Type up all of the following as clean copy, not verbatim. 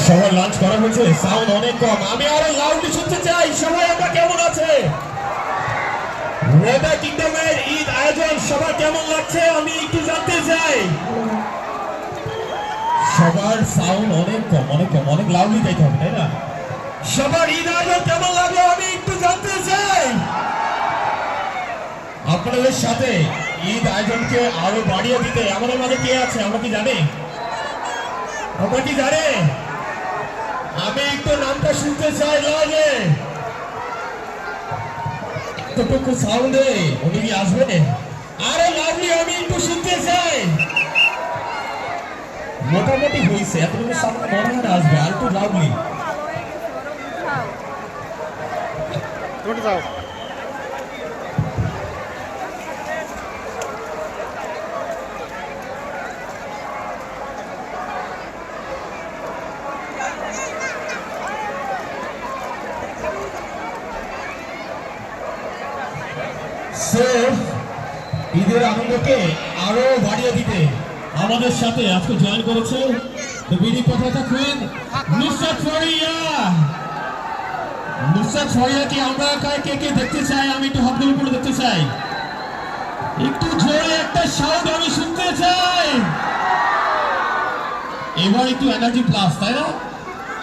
সবার লাঞ্চ করা হয়েছে, সাউন্ড অনেক কম, আমি আরো লাউডলি শুনতে চাই। সবাই আমরা কেমন আছে? ওয়েদা কিংডমের ঈদ আয়োজন সবার কেমন লাগছে আমি একটু জানতে চাই। সবার সাউন্ড অনেক কম, অনেক কম, অনেক লাউডলি গাইতে হবে, তাই না? সবার ঈদ আয়োজন কেমন লাগলো আমি একটু জানতে চাই। আপনাদের সাথে ঈদ আয়োজনকে আরো বাড়িয়ে দিতে আমাদের মাঝে কে আছে আমরা কি জানি? আমরা কি জানি? আমি একটু নামটা শুনতে চাই লাউডলি, এতটুকু সাউন্ডে উনি কি আসবেন? আরে লাউডলি আমি একটু শুনতে চাই। মোটামুটি হয়েছে, এতটুকু সাউন্ড মনে হয় না আসবে, আর একটু লাউডলি। ঈদের আনন্দকে আরো বাড়িয়ে দিতে আমাদের সাথে আজকে জয়েন করেছে বিডি পতাকা কুইন নুসরাত ফারিয়া। নুসরাত ফারিয়াকে আমরা কে কে দেখতে চাই, আমি একটু হাত করে দেখতে চাই। একটু জোরে একটা সাউন্ড আমি শুনতে চাই। এবার একটু এনার্জি প্লাস, তাই না?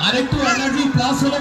আর একটু এনার্জি প্লাস হলে